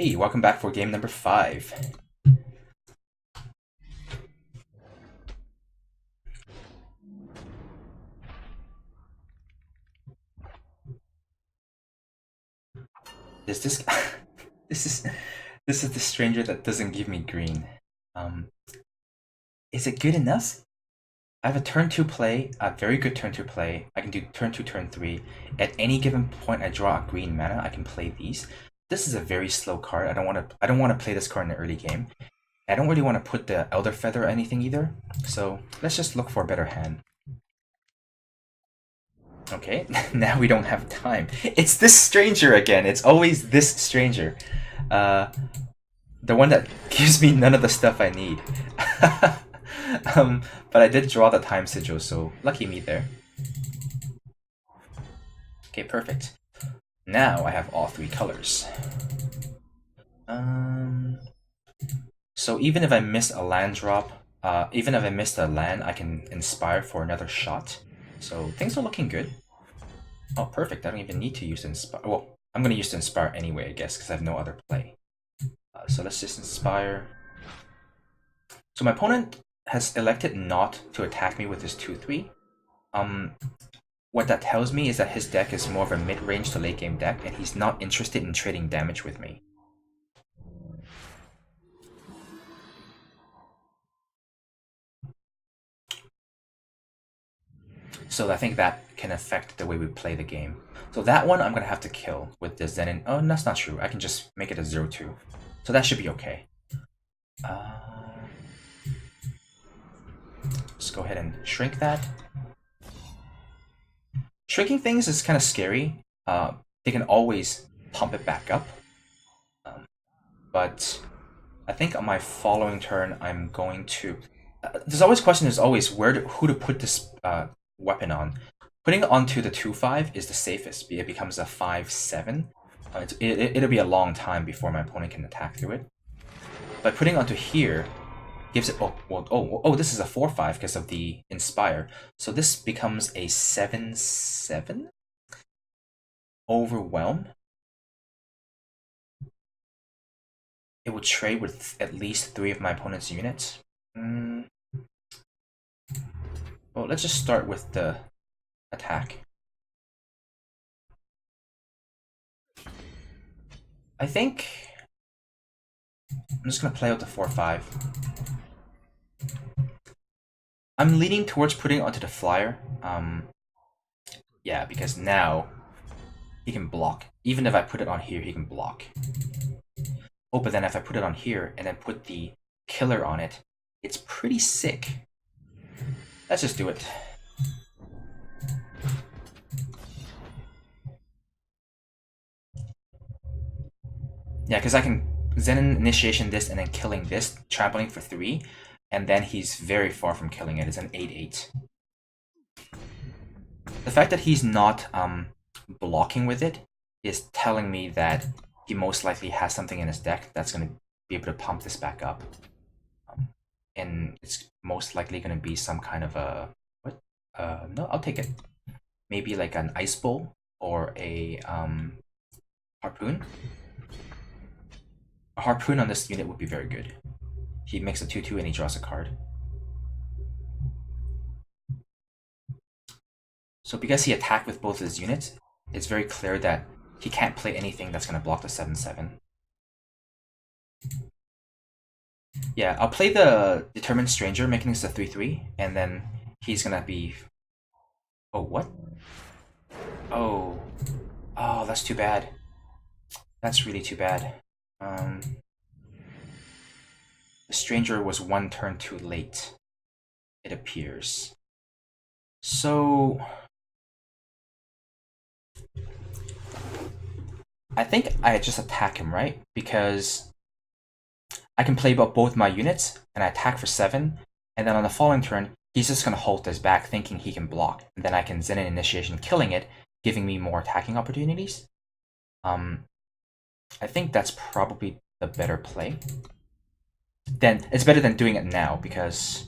Hey, welcome back for game number 5. Is this this is the stranger that doesn't give me green. Um is it good enough? I have a turn 2 play, a very good turn 2 play. I can do turn 2, turn 3. At any given point I draw a green mana, I can play these. This is a very slow card. I don't want to play this card in the early game. I don't really want to put the Elder Feather or anything either. So let's just look for a better hand. Okay, now we don't have time. It's this stranger again. It's always this stranger. Uh, the one that gives me none of the stuff I need. But I did draw the time sigil, so lucky me there. Okay, perfect. Now I have all 3 colors. So even if I miss a land drop, even if I missed a land, I can inspire for another shot. So things are looking good. Oh, perfect. I don't even need to use inspire. Well, I'm going to use the inspire anyway, I guess, because I have no other play. So let's just inspire. So my opponent has elected not to attack me with his 2-3. What that tells me is that his deck is more of a mid-range to late-game deck, and he's not interested in trading damage with me. So I think that can affect the way we play the game. So that one I'm going to have to kill with the Zenin. Oh, that's not true. I can just make it a 0-2. So that should be okay. Let's go ahead and shrink that. Shrinking things is kind of scary. They can always pump it back up. But I think on my following turn, I'm going to... there's always question, there's always who to put this weapon on. Putting it onto the 2-5 is the safest. It becomes a 5-7. It'll be a long time before my opponent can attack through it. But putting it onto here gives it... this is a 4-5 because of the Inspire. So this becomes a 7-7? Overwhelm? It would trade with at least 3 of my opponent's units. Well, let's just start with the attack. I think I'm just going to play out the 4-5. I'm leaning towards putting it onto the flyer. Yeah, because now he can block. Even if I put it on here, he can block. Oh, but then if I put it on here and then put the killer on it, it's pretty sick. Let's just do it. Yeah, because I can Zenin initiation this and then killing this, trampling for 3, and then he's very far from killing it. It's an 8-8. The fact that he's not blocking with it is telling me that he most likely has something in his deck that's going to be able to pump this back up. And it's most likely going to be some kind of a... What? No, I'll take it. Maybe like an Ice Bowl or a Harpoon. A Harpoon on this unit would be very good. He makes a 2-2 and he draws a card. So because he attacked with both his units, it's very clear that he can't play anything that's going to block the 7-7. Yeah, I'll play the Determined Stranger, making this a 3-3, and then he's going to be... Oh, what? Oh, that's too bad. That's really too bad. The Stranger was 1 turn too late, it appears. So... I think I just attack him, right? Because I can play about both my units, and I attack for 7, and then on the following turn, he's just going to halt his back thinking he can block, and then I can Zenin Initiation killing it, giving me more attacking opportunities. I think that's probably the better play. Then it's better than doing it now, because...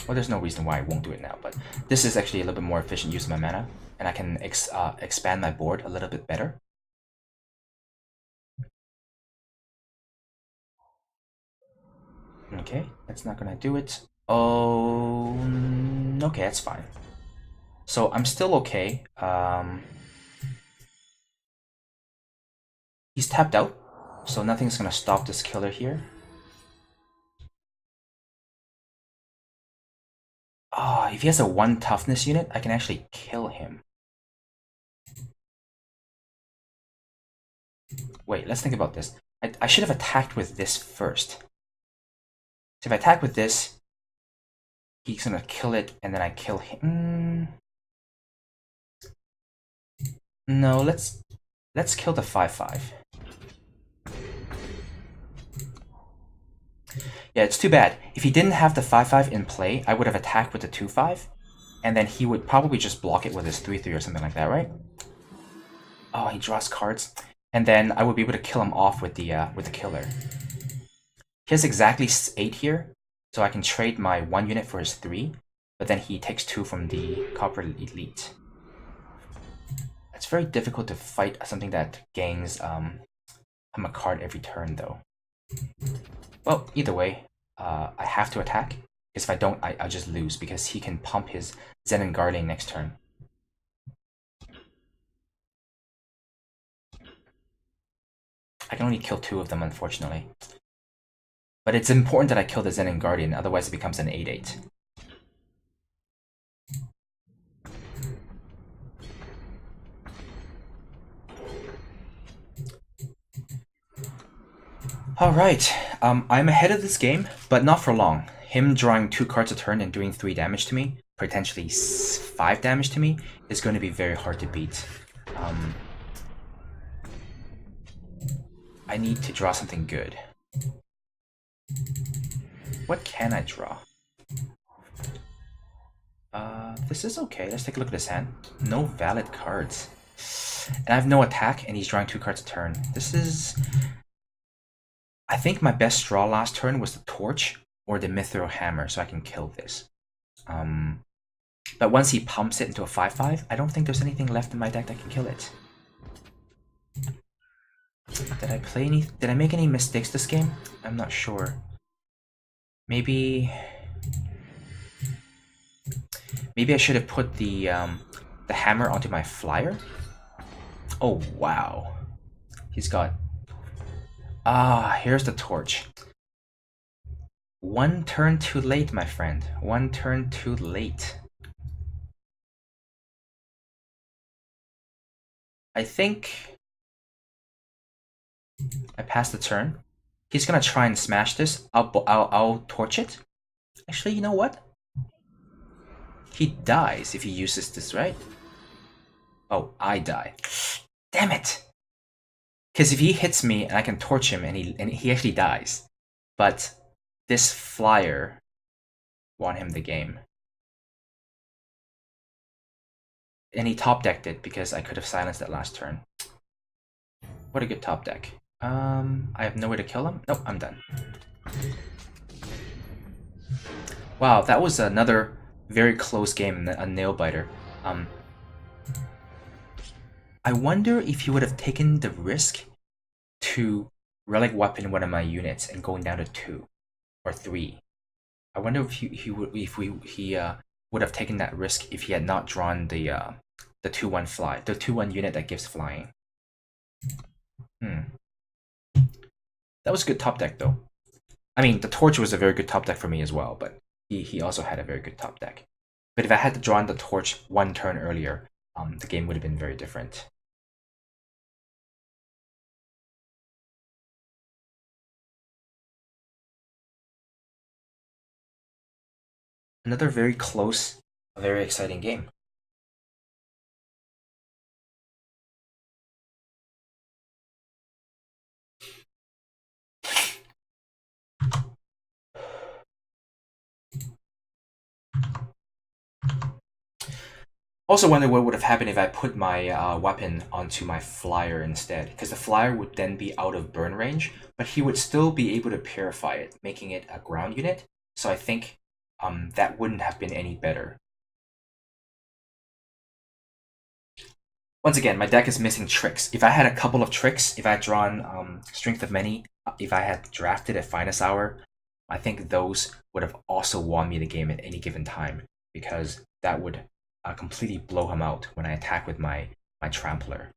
Well, there's no reason why I won't do it now, but this is actually a little bit more efficient use of my mana, and I can expand my board a little bit better. Okay, that's not gonna do it. Oh, okay, that's fine. So I'm still okay. He's tapped out, so nothing's gonna stop this killer here. Oh, if he has a 1 toughness unit, I can actually kill him. Wait, let's think about this. I should have attacked with this first. So if I attack with this, he's gonna kill it, and then I kill him. No, let's kill the 5/5. Yeah, it's too bad. If he didn't have the 5/5 in play, I would have attacked with the 2/5, and then he would probably just block it with his 3/3 or something like that, right? Oh, he draws cards, and then I would be able to kill him off with the killer. He has exactly 8 here, so I can trade my 1 unit for his 3, but then he takes 2 from the Copper Elite. It's very difficult to fight something that gains him a card every turn, though. Well, either way, I have to attack, because if I don't, I just lose, because he can pump his Zen Guardian next turn. I can only kill 2 of them, unfortunately. But it's important that I kill the Zen Guardian, otherwise it becomes an 8/8. Alright, I'm ahead of this game, but not for long. Him drawing 2 cards a turn and doing 3 damage to me, potentially 5 damage to me, is going to be very hard to beat. I need to draw something good. What can I draw? This is okay. Let's take a look at his hand. No valid cards. And I have no attack, and he's drawing 2 cards a turn. This is... I think my best draw last turn was the Torch or the Mithril Hammer, so I can kill this. But once he pumps it into a 5/5, I don't think there's anything left in my deck that can kill it. Did I make any mistakes this game? I'm not sure. Maybe I should have put the hammer onto my flyer. Oh wow, he's got. Here's the Torch. 1 turn too late, my friend. 1 turn too late. I think I passed the turn. He's gonna try and smash this. I'll torch it. Actually, you know what? He dies if he uses this, right? Oh, I die. Damn it! Because if he hits me and I can torch him and he actually dies, but this flyer won him the game. And he top decked it because I could have silenced that last turn. What a good top deck. I have no way to kill him. Nope, I'm done. Wow, that was another very close game, a nail biter. I wonder if he would have taken the risk to relic weapon one of my units and going down to 2 or 3. I wonder if he would have taken that risk if he had not drawn the 2/1 fly, the 2/1 unit that gives flying. That was a good top deck, though. I mean, the Torch was a very good top deck for me as well, but he also had a very good top deck. But if I had drawn the Torch 1 turn earlier, the game would have been very different. Another very close, very exciting game. Also wonder what would have happened if I put my weapon onto my flyer instead, because the flyer would then be out of burn range, but he would still be able to purify it, making it a ground unit. So I think that wouldn't have been any better. Once again, my deck is missing tricks. If I had a couple of tricks, if I had drawn Strength of Many, if I had drafted a Finest Hour, I think those would have also won me the game at any given time, because that would completely blow him out when I attack with my trampler,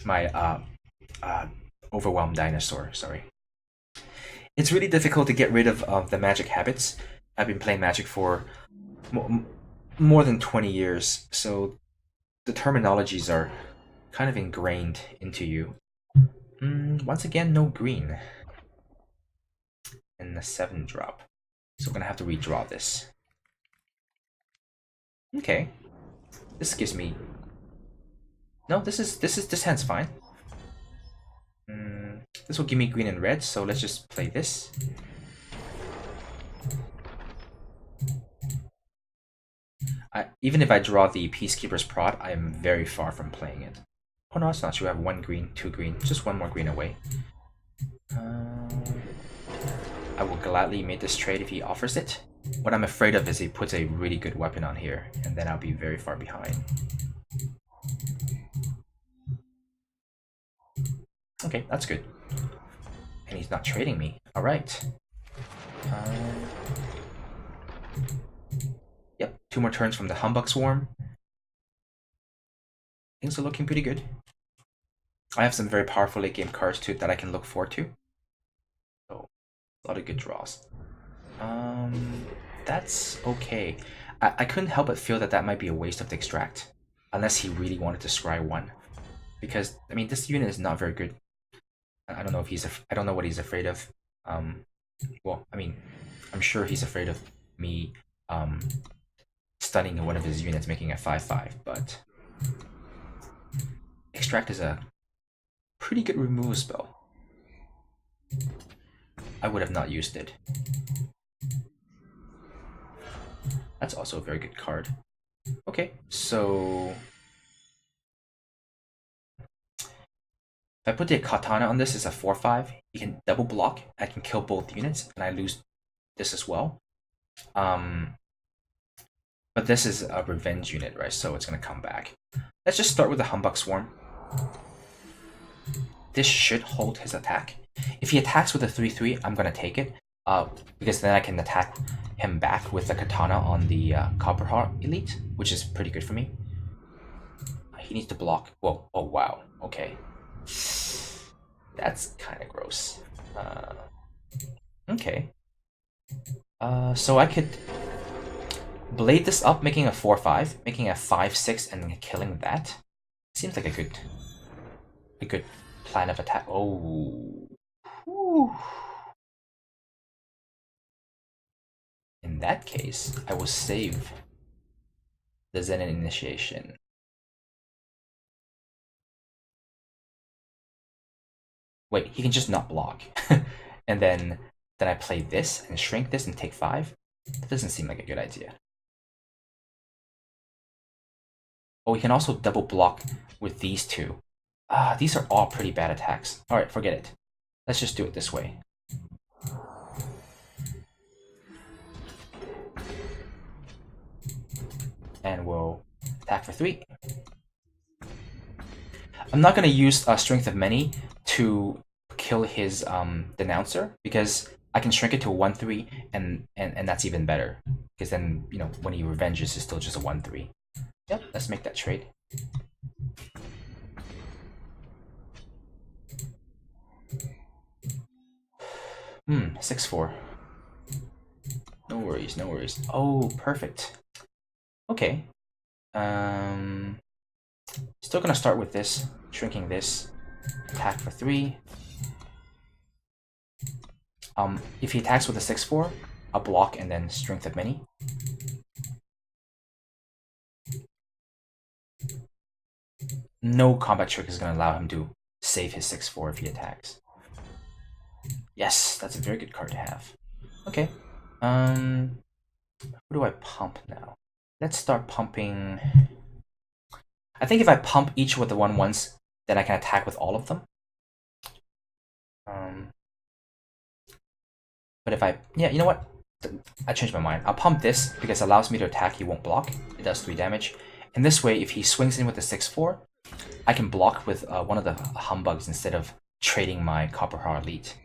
my uh, overwhelmed dinosaur. Sorry. It's really difficult to get rid of the magic habits. I've been playing Magic for more than 20 years, so the terminologies are kind of ingrained into you. Once again, no green. And the 7 drop. So we're gonna have to redraw this. Okay. This gives me... No, this hand's fine. This will give me green and red, so let's just play this. Even if I draw the Peacekeeper's Prod, I am very far from playing it. Oh no, it's not true. I have 1 green, 2 green, just 1 more green away. I will gladly make this trade if he offers it. What I'm afraid of is he puts a really good weapon on here, and then I'll be very far behind. Okay, that's good. And he's not trading me. Alright. Yep, 2 more turns from the Humbug Swarm. Things are looking pretty good. I have some very powerful late game cards too that I can look forward to. So, a lot of good draws. That's okay. I couldn't help but feel that that might be a waste of the extract, unless he really wanted to scry 1. Because, I mean, this unit is not very good. I don't know if I don't know what he's afraid of. Well, I mean, I'm sure he's afraid of me stunning one of his units, making a 5/5, but extract is a pretty good removal spell. I would have not used it. That's also a very good card. Okay, so if I put the Katana on this, it's a 4/5. You can double block. I can kill both units, and I lose this as well. But this is a revenge unit, right? So it's gonna come back. Let's just start with the Humbug Swarm. This should hold his attack. If he attacks with a 3/3, I'm gonna take it. Because then I can attack him back with the Katana on the Copper Heart Elite, which is pretty good for me. He needs to block. Whoa, oh wow, okay. That's kind of gross. Okay. So I could blade this up, making a 4/5, making a 5/6, and then killing that. Seems like a good plan of attack. Oh. Whew. In that case, I will save the Zenith Initiation. Wait, he can just not block. And then I play this and shrink this and take 5? That doesn't seem like a good idea. Oh, he can also double block with these 2. These are all pretty bad attacks. Alright, forget it. Let's just do it this way. And we'll attack for 3. I'm not going to use Strength of Many to kill his Denouncer, because I can shrink it to a 1/3, and that's even better. Because then, you know, when he revenges, it's still just a 1/3. Yep, let's make that trade. 6/4. No worries, no worries. Oh, perfect. Okay. Still gonna start with this, shrinking this, attack for 3. If he attacks with a 6/4, I'll block and then Strength of Many. No combat trick is gonna allow him to save his 6/4 if he attacks. Yes, that's a very good card to have. Okay. Who do I pump now? Let's start pumping. I think if I pump each with the 1/1s, then I can attack with all of them. But if yeah, you know what? I changed my mind. I'll pump this because it allows me to attack. He won't block. It does 3 damage. And this way, if he swings in with the 6/4, I can block with one of the Humbugs instead of trading my Copper Heart Elite.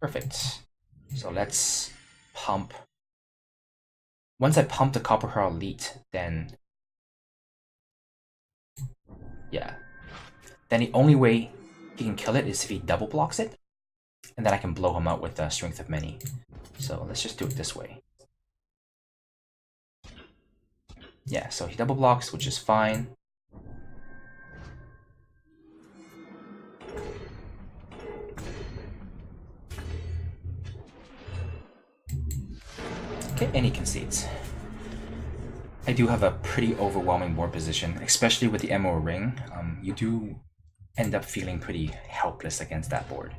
Perfect. So let's pump. Once I pump the Copper Herald Elite, then yeah. Then the only way he can kill it is if he double blocks it, and then I can blow him out with the Strength of Many. So let's just do it this way. Yeah, so he double blocks, which is fine. Okay, and he concedes. I do have a pretty overwhelming board position, especially with the Emerald Ring. You do end up feeling pretty helpless against that board.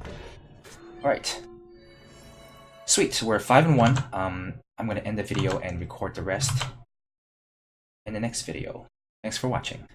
Alright. Sweet, so we're 5-1. I'm going to end the video and record the rest in the next video. Thanks for watching.